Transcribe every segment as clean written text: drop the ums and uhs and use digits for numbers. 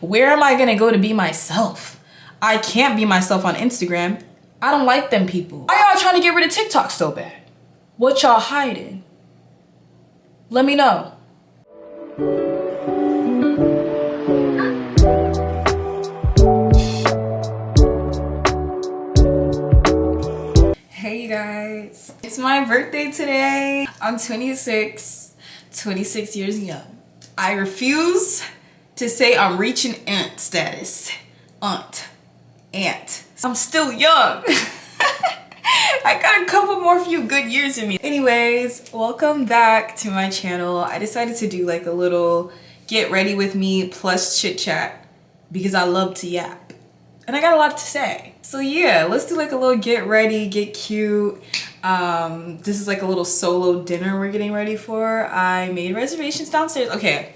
Where am I gonna go to be myself? I can't be myself on Instagram. I don't like them people. Why y'all trying to get rid of TikTok so bad? What y'all hiding? Let me know. Hey you guys, it's my birthday today. I'm 26 years young. I refuse to say I'm reaching aunt status. Aunt. I'm still young. I got a couple more few good years in me. Anyways, welcome back to my channel. I decided to do like a little get ready with me plus chit chat because I love to yap. And I got a lot to say. So yeah, let's do like a little get ready, get cute. This is like a little solo dinner we're getting ready for. I made reservations downstairs. Okay,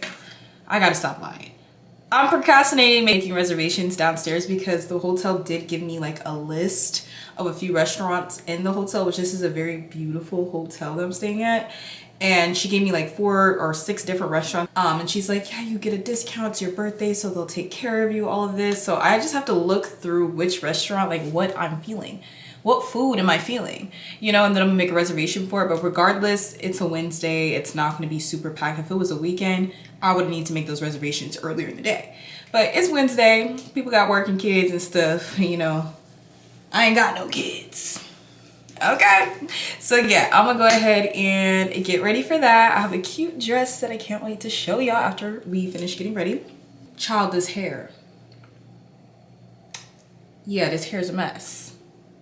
I gotta stop lying. I'm procrastinating making reservations downstairs because the hotel did give me like a list of a few restaurants in the hotel, which this is a very beautiful hotel that I'm staying at. And she gave me like 4 or 6 different restaurants. And she's like, yeah, you get a discount, it's your birthday, so they'll take care of you, all of this. So I just have to look through which restaurant, like what I'm feeling. What food am I feeling? You know, and then I'm gonna make a reservation for it. But regardless, it's a Wednesday. It's not gonna be super packed. If it was a weekend, I would need to make those reservations earlier in the day. But it's Wednesday. People got working kids and stuff, you know. I ain't got no kids. Okay. So yeah, I'm gonna go ahead and get ready for that. I have a cute dress that I can't wait to show y'all after we finish getting ready. Child, this hair. Yeah, this hair's a mess.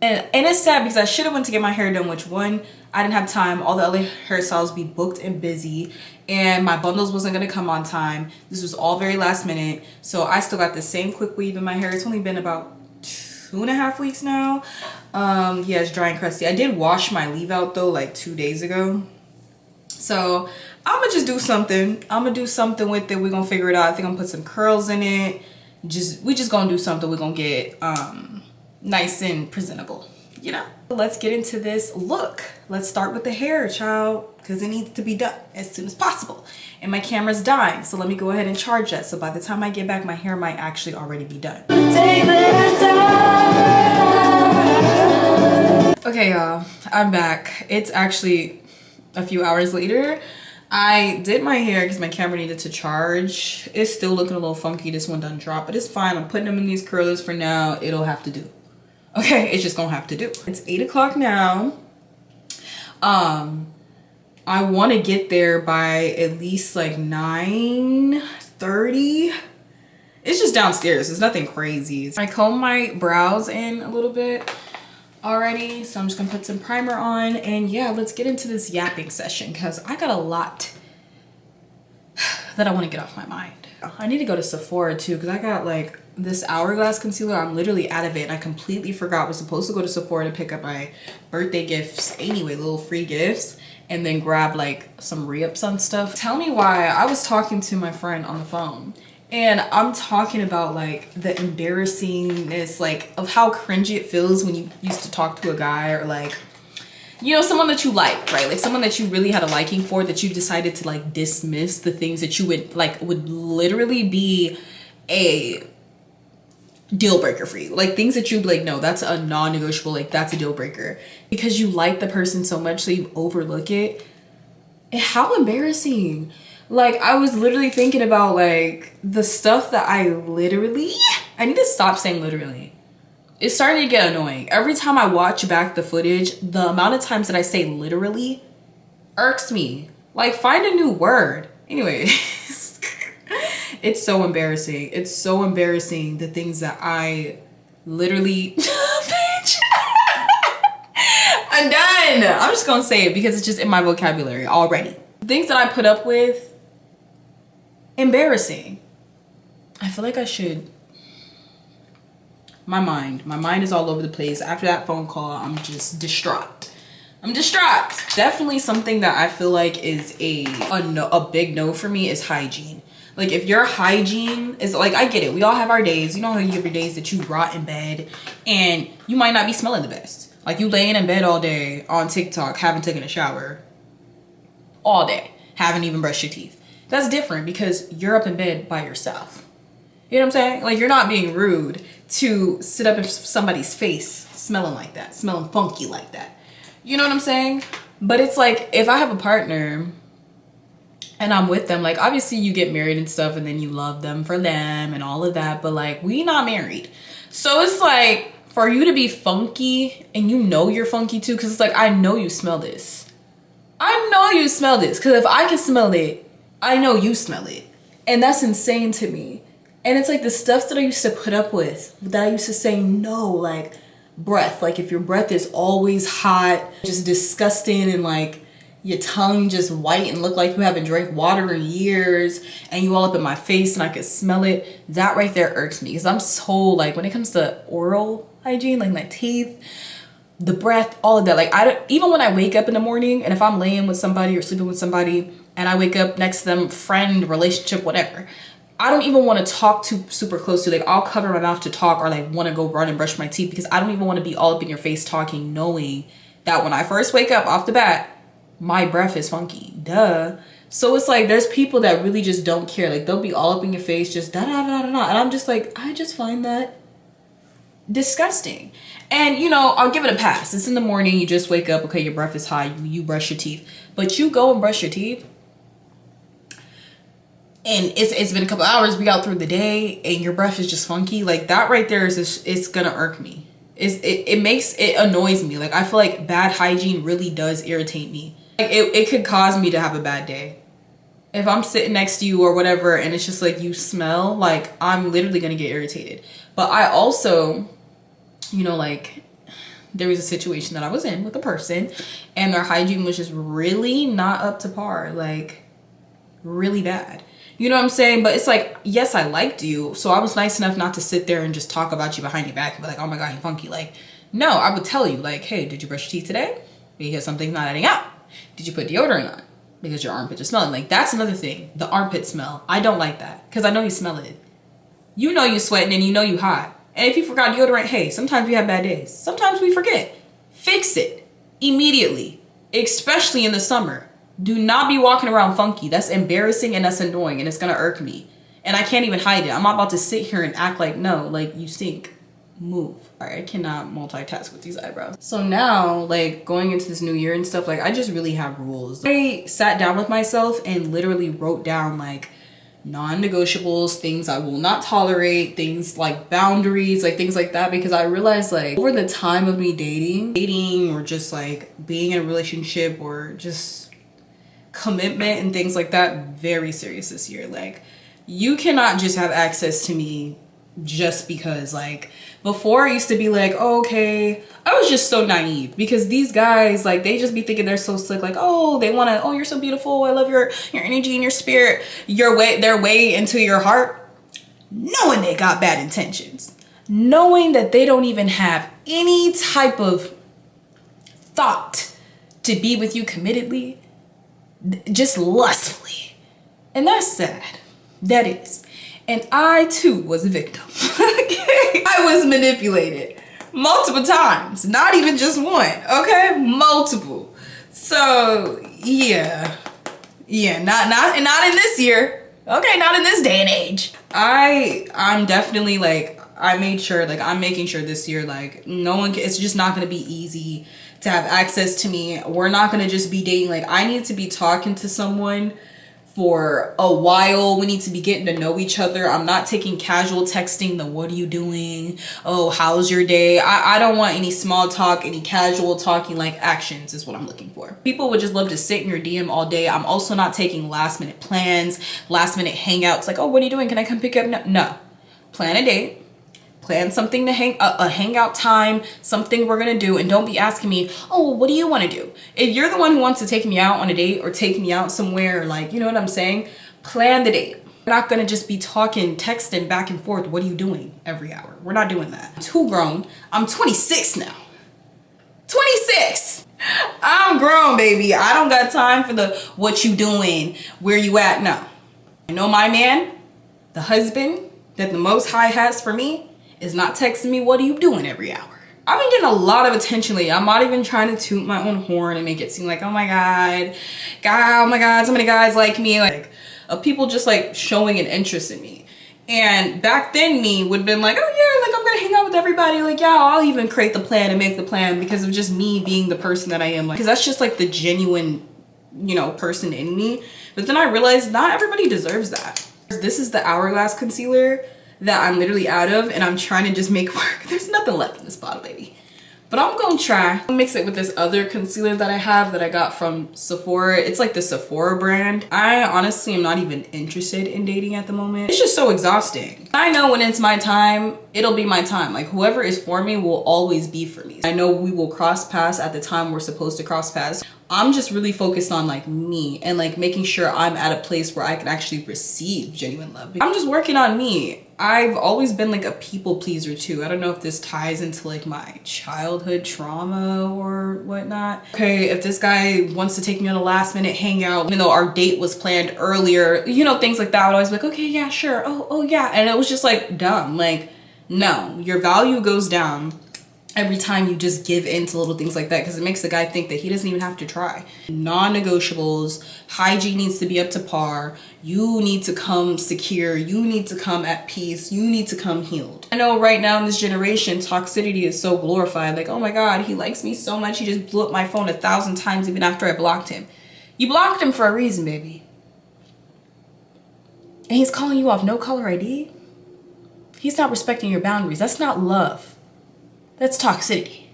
And it's sad because I should have went to get my hair done, which one, I didn't have time. All the other hairstyles be booked and busy, and my bundles wasn't gonna come on time. This was all very last minute. So I still got the same quick weave in my hair. It's only been about 2.5 weeks now. Yeah, it's dry and crusty. I did wash my leave out though like 2 days ago. So I'm gonna just do something. I'm gonna do something with it. We're gonna figure it out. I think I'm gonna put some curls in it. We just gonna do something. We're gonna get nice and presentable, you know. Let's get into this look. Let's start with the hair, child, because it needs to be done as soon as possible. And my camera's dying, so let me go ahead and charge that. So by the time I get back, my hair might actually already be done. Okay, y'all, I'm back. It's actually a few hours later. I did my hair because my camera needed to charge. It's still looking a little funky. This one done dropped, but it's fine. I'm putting them in these curlers for now. It'll have to do. Okay, it's just gonna have to do. It's 8 o'clock now. I want to get there by at least like 9:30. It's just downstairs. It's nothing crazy. I combed my brows in a little bit already, so I'm just gonna put some primer on, and yeah, let's get into this yapping session because I got a lot that I want to get off my mind. I need to go to Sephora too because I got like this Hourglass concealer. I'm literally out of it and I completely forgot I was supposed to go to Sephora to pick up my birthday gifts anyway, little free gifts, and then grab like some re-ups on stuff. Tell me why. I was talking to my friend on the phone and I'm talking about like the embarrassingness, like of how cringy it feels when you used to talk to a guy or like, you know, someone that you like, right? Like someone that you really had a liking for, that you decided to like dismiss the things that you would literally be a deal breaker for you. Like things that you'd be like, no, that's a non-negotiable, like that's a deal breaker. Because you like the person so much so you overlook it. And how embarrassing. Like I was literally thinking about like the stuff that I need to stop saying literally. It's starting to get annoying. Every time I watch back the footage, the amount of times that I say literally irks me. Like, find a new word. Anyway, it's so embarrassing. It's so embarrassing, the things that I literally... Bitch. I'm done. I'm just gonna say it because it's just in my vocabulary already. Things that I put up with, embarrassing. I feel like I should... My mind is all over the place. After that phone call, I'm just distraught. I'm distraught. Definitely something that I feel like is a big no for me is hygiene. Like if your hygiene is like, I get it. We all have our days. You know how you have your days that you rot in bed and you might not be smelling the best. Like you laying in bed all day on TikTok, haven't taken a shower all day, haven't even brushed your teeth. That's different because you're up in bed by yourself. You know what I'm saying? Like, you're not being rude to sit up in somebody's face smelling like that, smelling funky like that. You know what I'm saying? But it's like, if I have a partner and I'm with them, like, obviously you get married and stuff and then you love them for them and all of that, but like, we not married. So it's like, for you to be funky and you know you're funky too, because it's like, I know you smell this. I know you smell this, because if I can smell it, I know you smell it. And that's insane to me. And it's like the stuff that I used to put up with, that I used to say no, like breath. Like if your breath is always hot, just disgusting, and like your tongue just white and look like you haven't drank water in years, and you all up in my face and I could smell it, that right there irks me. Because I'm so, like, when it comes to oral hygiene, like my teeth, the breath, all of that, like I don't, even when I wake up in the morning and if I'm laying with somebody or sleeping with somebody and I wake up next to them, friend, relationship, whatever, I don't even want to talk too super close to, like, I'll cover my mouth to talk, or like want to go run and brush my teeth, because I don't even want to be all up in your face talking, knowing that when I first wake up off the bat, my breath is funky. Duh. So it's like, there's people that really just don't care. Like, they'll be all up in your face, just da da da da da. And I'm just like, I just find that disgusting. And you know, I'll give it a pass. It's in the morning, you just wake up, okay, your breath is high, you brush your teeth. But you go and brush your teeth, and it's been a couple hours, we got through the day, and your breath is just funky. Like, that right there is just, it's gonna irk me. It annoys me. Like, I feel like bad hygiene really does irritate me. Like, it could cause me to have a bad day. If I'm sitting next to you or whatever and it's just like you smell, like, I'm literally gonna get irritated. But I also, you know, like, there was a situation that I was in with a person and their hygiene was just really not up to par, like really bad. You know what I'm saying? But it's like, yes, I liked you, so I was nice enough not to sit there and just talk about you behind your back and be like, oh my God, you're funky. Like, no, I would tell you, like, hey, did you brush your teeth today? Because something's not adding up. Did you put deodorant on? Because your armpits are smelling. Like, that's another thing, the armpit smell. I don't like that, because I know you smell it. You know you sweating and you know you hot. And if you forgot deodorant, hey, sometimes we have bad days. Sometimes we forget. Fix it immediately, especially in the summer. Do not be walking around funky. That's embarrassing and that's annoying, and it's gonna irk me. And I can't even hide it. I'm not about to sit here and act like, no, like, you stink. Move. All right, I cannot multitask with these eyebrows. So now, like, going into this new year and stuff, like, I just really have rules. I sat down with myself and literally wrote down, like, non-negotiables, things I will not tolerate, things like boundaries, like things like that, because I realized, like, over the time of me dating or just like being in a relationship or just commitment and things like that, very serious this year. Like, you cannot just have access to me just because, like, before I used to be like, oh, okay, I was just so naive, because these guys, like, they just be thinking they're so slick, like, oh, they want to, oh, you're so beautiful, I love your energy and your spirit, their way into your heart, knowing they got bad intentions, knowing that they don't even have any type of thought to be with you committedly, just lustfully. And that's sad. That is. And I too was a victim. Okay? I was manipulated multiple times, not even just one, okay? Multiple. So yeah, not in this year, okay? Not in this day and age. I'm definitely, like, I made sure, like, I'm making sure this year, like, no one can, it's just not gonna be easy to have access to me. We're not gonna just be dating. Like, I need to be talking to someone for a while. We need to be getting to know each other. I'm not taking casual texting, the what are you doing? Oh, how's your day? I don't want any small talk, any casual talking. Like, actions is what I'm looking for. People would just love to sit in your DM all day. I'm also not taking last minute plans, last minute hangouts. Like, oh, what are you doing? Can I come pick you up? No. Plan a date. Plan something to a hangout time, something we're gonna do, and don't be asking me, oh, what do you want to do? If you're the one who wants to take me out on a date or take me out somewhere, like, you know what I'm saying? Plan the date. We're not gonna just be talking, texting back and forth, what are you doing every hour? We're not doing that. I'm too grown. I'm 26 now. 26! I'm grown, baby. I don't got time for the what you doing, where you at. No. I know my man, the husband that the Most High has for me, is not texting me, what are you doing every hour? I've been getting a lot of attention lately. I'm not even trying to toot my own horn and make it seem like, oh my God, oh my God, so many guys like me. Like, people just like showing an interest in me. And back then me would have been like, oh yeah, like I'm gonna hang out with everybody. Like, yeah, I'll even create the plan and make the plan because of just me being the person that I am. Like, because that's just like the genuine, you know, person in me. But then I realized not everybody deserves that. This is the Hourglass concealer that I'm literally out of, and I'm trying to just make work. There's nothing left in this bottle, baby. But I'm gonna try. I'll mix it with this other concealer that I have that I got from Sephora. It's like the Sephora brand. I honestly am not even interested in dating at the moment. It's just so exhausting. I know when it's my time, it'll be my time. Like whoever is for me will always be for me. I know we will cross paths at the time we're supposed to cross paths. I'm just really focused on like me and like making sure I'm at a place where I can actually receive genuine love. I'm just working on me. I've always been like a people pleaser too. I don't know if this ties into like my childhood trauma or whatnot. Okay, if this guy wants to take me on a last minute hangout, even though our date was planned earlier, you know, things like that, I would always be like, okay, yeah, sure. Oh yeah. And it was just like dumb. Like, no, your value goes down every time you just give in to little things like that, because it makes the guy think that he doesn't even have to try. Non-negotiables, hygiene needs to be up to par, you need to come secure, you need to come at peace, you need to come healed. I know right now in this generation, toxicity is so glorified. Like, oh my God, he likes me so much, he just blew up my phone 1,000 times even after I blocked him. You blocked him for a reason, baby. And he's calling you off no caller ID? He's not respecting your boundaries. That's not love. That's toxicity.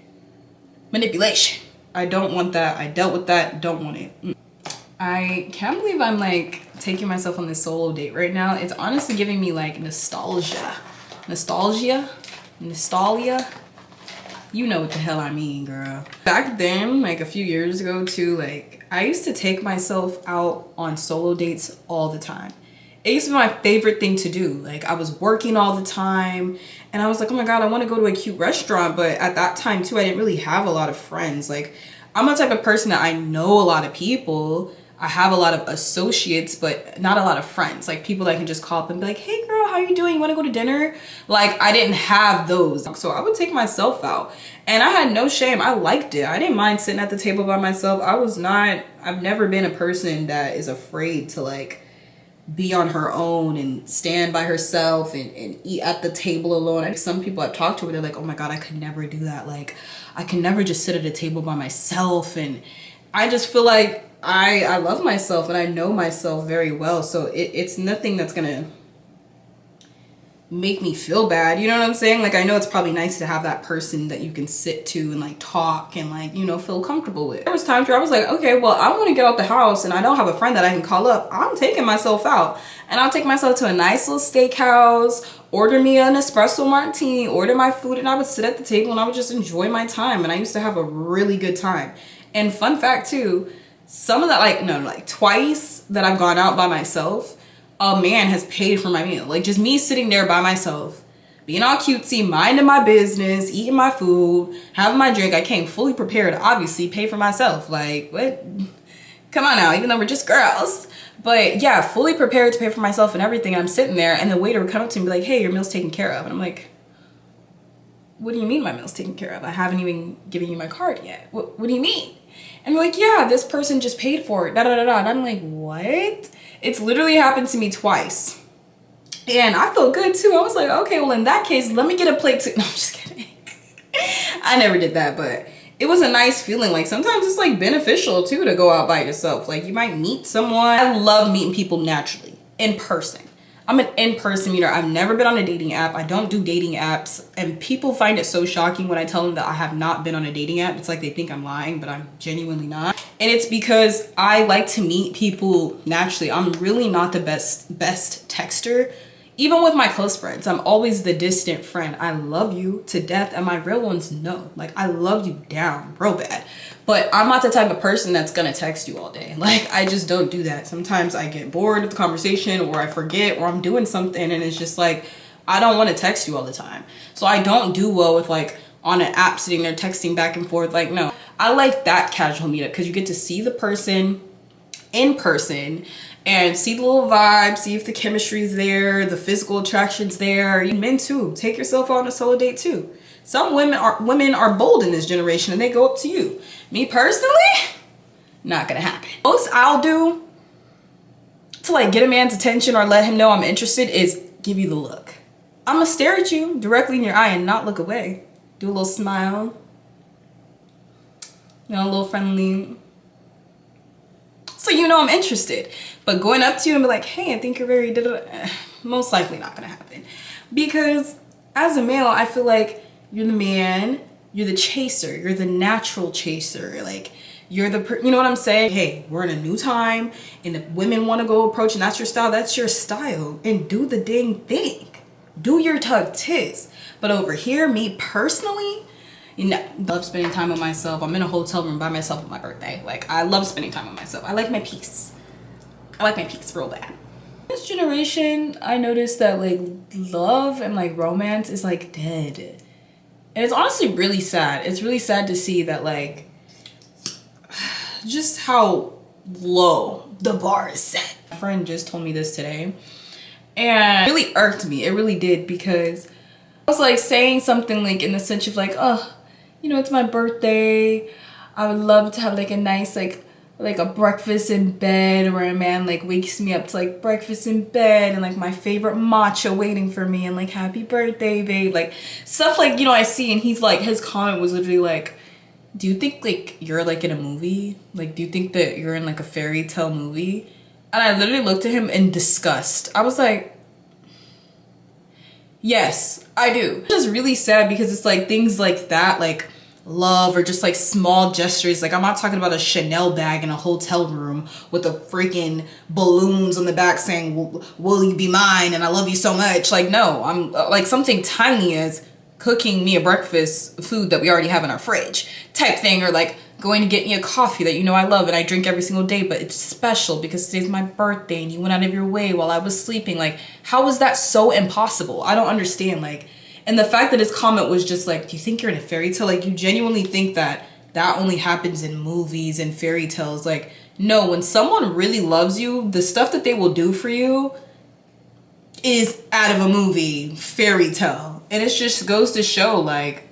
Manipulation. I don't want that. I dealt with that. Don't want it. I can't believe I'm like taking myself on this solo date right now. It's honestly giving me like nostalgia. Nostalgia? You know what the hell I mean, girl. Back then, like a few years ago too, like I used to take myself out on solo dates all the time. It used to be my favorite thing to do. Like I was working all the time and I was like, oh my God, I want to go to a cute restaurant. But at that time too, I didn't really have a lot of friends. Like I'm the type of person that I know a lot of people. I have a lot of associates, but not a lot of friends. Like people that I can just call up and be like, hey girl, how you doing? You want to go to dinner? Like I didn't have those. So I would take myself out and I had no shame. I liked it. I didn't mind sitting at the table by myself. I've never been a person that is afraid to like be on her own and stand by herself and eat at the table alone. And some people I've talked to where they're like, oh my God, I could never do that. Like I can never just sit at a table by myself. And I just feel like I love myself and I know myself very well. So it's nothing that's gonna make me feel bad, you know what I'm saying? Like I know it's probably nice to have that person that you can sit to and like talk and like, you know, feel comfortable with. There was times where I was like, okay, well I want to get out the house and I don't have a friend that I can call up. I'm taking myself out and I'll take myself to a nice little steakhouse, order me an espresso martini, order my food, and I would sit at the table and I would just enjoy my time. And I used to have a really good time. And fun fact too, some of that, like twice that I've gone out by myself, a man has paid for my meal. Like just me sitting there by myself, being all cutesy, minding my business, eating my food, having my drink. I came fully prepared, obviously, pay for myself. Like what? Come on now, even though we're just girls. But yeah, fully prepared to pay for myself and everything. I'm sitting there and the waiter would come up to me and be like, hey, your meal's taken care of. And I'm like, what do you mean my meal's taken care of? I haven't even given you my card yet. What do you mean? And they're like, yeah, this person just paid for it, da da da da. And I'm like, what? It's literally happened to me twice. And I felt good too. I was like, okay, well in that case, let me get a plate too. No, I'm just kidding. I never did that, but it was a nice feeling. Like sometimes it's like beneficial too to go out by yourself. Like you might meet someone. I love meeting people naturally, in person. I'm an in-person meeter. I've never been on a dating app. I don't do dating apps. And people find it so shocking when I tell them that I have not been on a dating app. It's like they think I'm lying, but I'm genuinely not. And it's because I like to meet people naturally. I'm really not the best texter. Even with my close friends, I'm always the distant friend. I love you to death and my real ones know. Like I love you down real bad. But I'm not the type of person that's gonna text you all day. Like I just don't do that. Sometimes I get bored of the conversation or I forget or I'm doing something and it's just like, I don't wanna text you all the time. So I don't do well with like on an app sitting there texting back and forth. Like no, I like that casual meetup because you get to see the person in person and see the little vibe, see if the chemistry's there, the physical attraction's there. Men too, take yourself on a solo date too. Some women are bold in this generation and they go up to you. Me personally, not gonna happen. Most I'll do to like get a man's attention or let him know I'm interested is give you the look. I'm gonna stare at you directly in your eye and not look away. Do a little smile. You know, a little friendly. So you know I'm interested. But going up to you and be like, hey, I think you're very most likely not gonna happen. Because as a male, I feel like you're the man, you're the chaser, you're the natural chaser. Like, you're the, you know what I'm saying? Hey, we're in a new time, and if women want to go approach and that's your style, that's your style. And do the dang thing. Do your tug tis. But over here, me personally, you know, love spending time with myself. I'm in a hotel room by myself on my birthday. Like, I love spending time with myself. I like my peace. I like my peace real bad. This generation, I noticed that like love and like romance is like dead. And it's honestly really sad. It's really sad to see that like just how low the bar is set. My friend just told me this today and it really irked me. It really did, because I was like saying something like in the sense of like, oh, you know, it's my birthday. I would love to have like a nice like a breakfast in bed, where a man like wakes me up to like breakfast in bed and like my favorite matcha waiting for me and like happy birthday babe, like stuff like, you know, I see. And he's like, his comment was literally like, do you think like you're like in a movie? Like, do you think that you're in like a fairy tale movie? And I literally looked at him in disgust. I was like, yes, I do. It's just really sad, because it's like things like that, like love or just like small gestures. Like, I'm not talking about a Chanel bag in a hotel room with the freaking balloons on the back saying, will you be mine? And I love you so much. Like, no, I'm like something tiny as cooking me a breakfast food that we already have in our fridge type thing, or like going to get me a coffee that you know I love and I drink every single day, but it's special because today's my birthday and you went out of your way while I was sleeping. Like, how is that so impossible? I don't understand. Like, and the fact that his comment was just like, do you think you're in a fairy tale? Like, you genuinely think that that only happens in movies and fairy tales? Like, no, when someone really loves you, the stuff that they will do for you is out of a movie, fairy tale. And it just goes to show, like,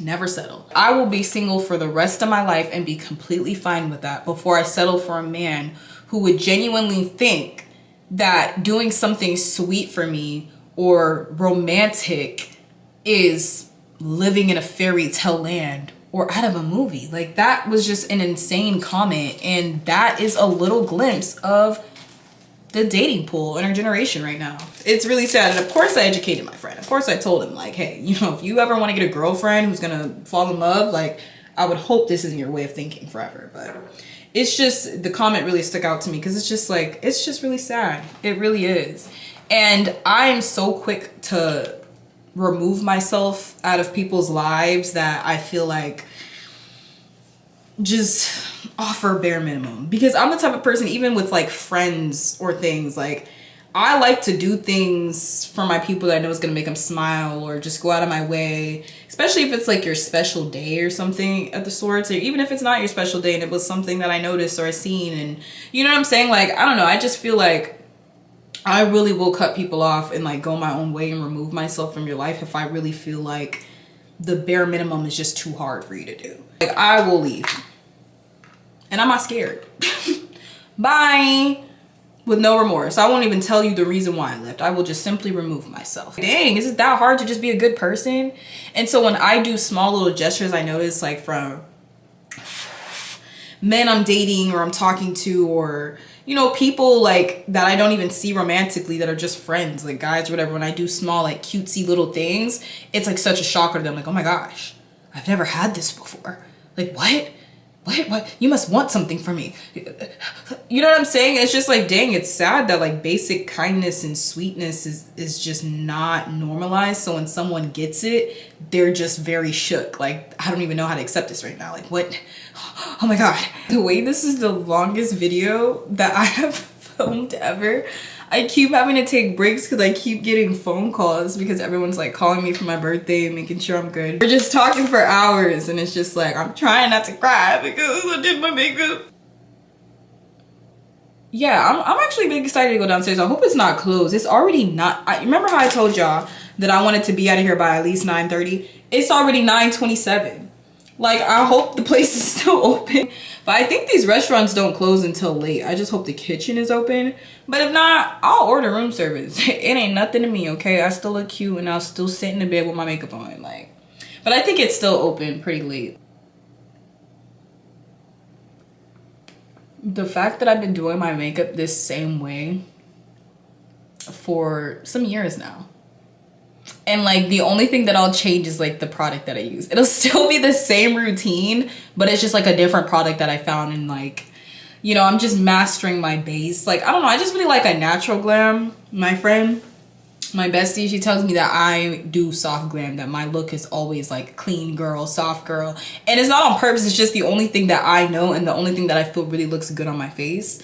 never settle. I will be single for the rest of my life and be completely fine with that before I settle for a man who would genuinely think that doing something sweet for me or romantic is living in a fairy tale land or out of a movie. Like, that was just an insane comment, and that is a little glimpse of the dating pool in our generation right now. It's really sad. And of course I educated my friend. Of course I told him, like, hey, you know, if you ever want to get a girlfriend who's gonna fall in love, like, I would hope this isn't your way of thinking forever. But it's just, the comment really stuck out to me, because it's just like, it's just really sad. It really is. And I am so quick to remove myself out of people's lives that I feel like just offer bare minimum, because I'm the type of person, even with like friends or things, like I like to do things for my people that I know is gonna make them smile, or just go out of my way, especially if it's like your special day or something of the sorts, or even if it's not your special day and it was something that I noticed or I seen, and you know what I'm saying? Like, I don't know, I just feel like I really will cut people off and like go my own way and remove myself from your life if I really feel like the bare minimum is just too hard for you to do. Like, I will leave. And I'm not scared. Bye. With no remorse. I won't even tell you the reason why I left. I will just simply remove myself. Dang, is it that hard to just be a good person? And so when I do small little gestures, I notice like from men I'm dating or I'm talking to, or, you know, people like that I don't even see romantically that are just friends, like guys or whatever, when I do small like cutesy little things, it's like such a shocker to them. Like, oh my gosh, I've never had this before. Like, what? What? You must want something from me. You know what I'm saying? It's just like, dang, it's sad that like basic kindness and sweetness is just not normalized. So when someone gets it, they're just very shook. Like, I don't even know how to accept this right now. Like, what? Oh my God. The way this is the longest video that I have filmed ever, I keep having to take breaks because I keep getting phone calls because everyone's like calling me for my birthday and making sure I'm good. We're just talking for hours and it's just like, I'm trying not to cry because I did my makeup. Yeah, I'm actually big excited to go downstairs. I hope it's not closed. It's already not. Remember how I told y'all that I wanted to be out of here by at least 9:30? It's already 9:27. Like, I hope the place is still open. But I think these restaurants don't close until late. I just hope the kitchen is open. But if not, I'll order room service. It ain't nothing to me, okay? I still look cute and I'll still sit in the bed with my makeup on. Like, but I think it's still open pretty late. The fact that I've been doing my makeup this same way for some years now. And like the only thing that I'll change is like the product that I use. It'll still be the same routine, but it's just like a different product that I found, and like, you know, I'm just mastering my base. Like, I don't know, I just really like a natural glam. My friend, my bestie, she tells me that I do soft glam, that my look is always like clean girl, soft girl. And it's not on purpose, it's just the only thing that I know and the only thing that I feel really looks good on my face.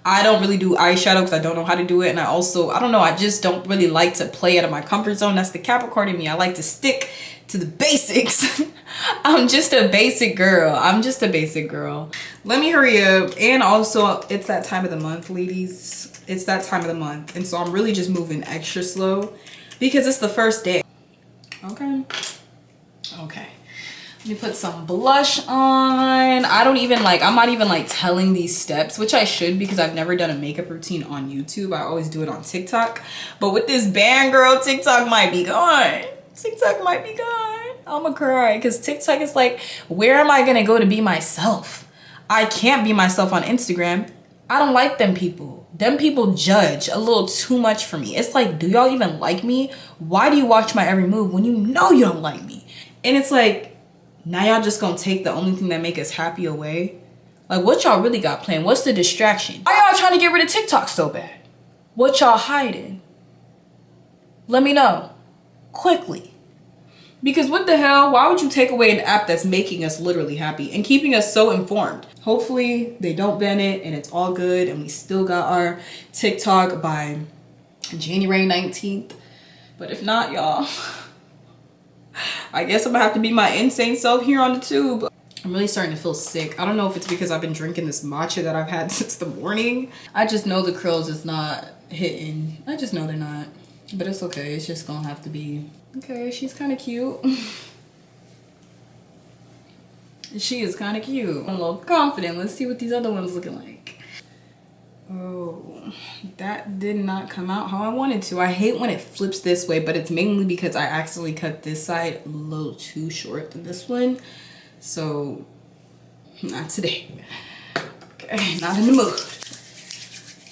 I don't really do eyeshadow because I don't know how to do it. And I also, I don't know, I just don't really like to play out of my comfort zone. That's the Capricorn in me. I like to stick to the basics. I'm just a basic girl. I'm just a basic girl. Let me hurry up. And also, it's that time of the month, ladies. It's that time of the month. And so I'm really just moving extra slow because it's the first day. Okay. Okay. Let me put some blush on. I'm not even like telling these steps, which I should because I've never done a makeup routine on YouTube. I always do it on TikTok. But with this band girl, TikTok might be gone. TikTok might be gone. I'ma cry because TikTok is like, where am I gonna go to be myself? I can't be myself on Instagram. I don't like them people. Them people judge a little too much for me. It's like, do y'all even like me? Why do you watch my every move when you know you don't like me? And it's like, now y'all just gonna take the only thing that make us happy away? Like, what y'all really got planned? What's the distraction? Why y'all trying to get rid of TikTok so bad? What y'all hiding? Let me know. Quickly. Because what the hell? Why would you take away an app that's making us literally happy and keeping us so informed? Hopefully they don't ban it and it's all good and we still got our TikTok by January 19th. But if not, y'all, I guess I'm gonna have to be my insane self here on the tube. I'm really starting to feel sick. I don't know if it's because I've been drinking this matcha that I've had since the morning. I just know the curls is not hitting. I just know they're not. But it's okay. It's just gonna have to be. Okay, she's kind of cute. She is kind of cute. I'm a little confident. Let's see what these other ones looking like. Oh, that did not come out how I wanted to. I hate when it flips this way, but it's mainly because I accidentally cut this side a little too short than this one. So, not today. Okay, not in the mood.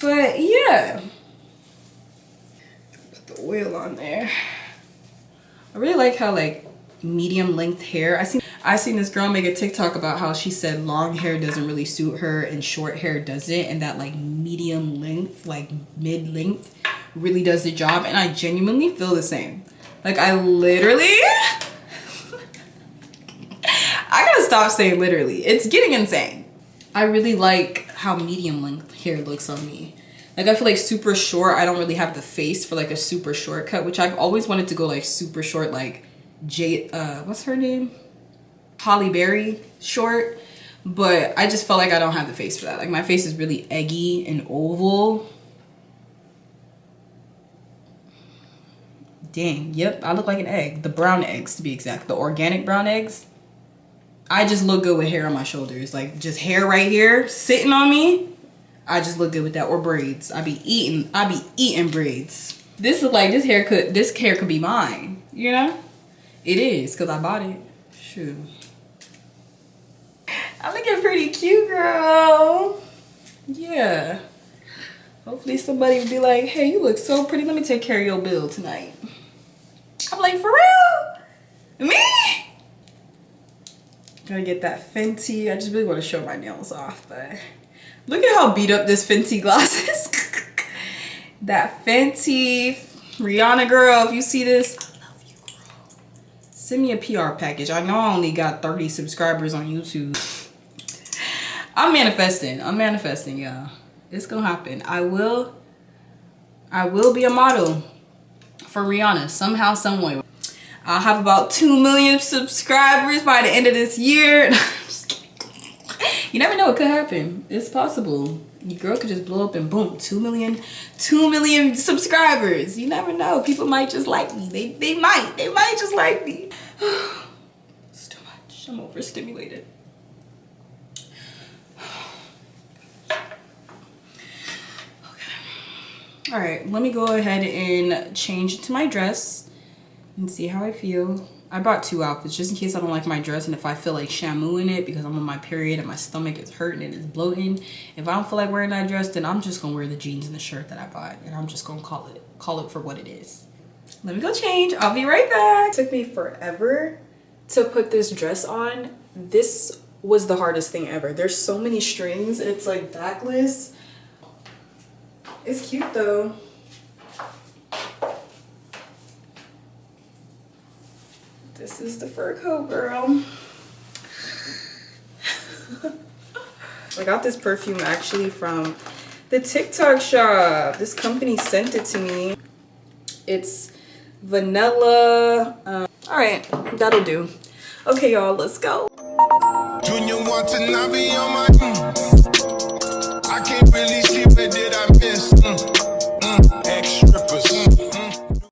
But yeah. Put the oil on there. I really like how like medium length hair. I seen this girl make a TikTok about how she said long hair doesn't really suit her and short hair doesn't, and that like medium length, like mid length really does the job. And I genuinely feel the same. Like I literally I gotta stop saying literally. It's getting insane. I really like how medium length hair looks on me. Like I feel like super short, I don't really have the face for like a super short cut, which I've always wanted to go like super short, like what's her name? Holly Berry short. But I just felt like I don't have the face for that. Like my face is really eggy and oval. Dang, yep, I look like an egg. The brown eggs to be exact, the organic brown eggs. I just look good with hair on my shoulders. Like just hair right here sitting on me. I just look good with that, or braids. I be eating braids. This look like this hair could be mine, you know? It is, cause I bought it. Shoot. I'm looking pretty cute, girl. Yeah. Hopefully somebody will be like, hey, you look so pretty. Let me take care of your bill tonight. I'm like, for real? Me? Gotta get that Fenty. I just really want to show my nails off, but look at how beat up this Fenty gloss is. That Fenty Rihanna girl, if you see this, I love you, girl. Send me a PR package. I know I only got 30 subscribers on YouTube. I'm manifesting, y'all. It's gonna happen. I will be a model for Rihanna somehow, some way. I'll have about 2 million subscribers by the end of this year. You never know, it could happen. It's possible. Your girl could just blow up and boom, 2 million subscribers. You never know. People might just like me. They might just like me. It's too much. I'm overstimulated. All right, let me go ahead and change into my dress and see how I feel. I bought 2 outfits just in case I don't like my dress and if I feel like shampooing it because I'm on my period and my stomach is hurting and it's bloating. If I don't feel like wearing that dress, then I'm just gonna wear the jeans and the shirt that I bought and I'm just gonna call it for what it is. Let me go change. I'll be right back. It took me forever to put this dress on. This was the hardest thing ever. There's so many strings. It's like backless. It's cute though. This is the fur coat, girl. I got this perfume actually from the TikTok shop. This company sent it to me. It's vanilla. All right, that'll do. Okay, y'all, let's go. Junior want to not be on my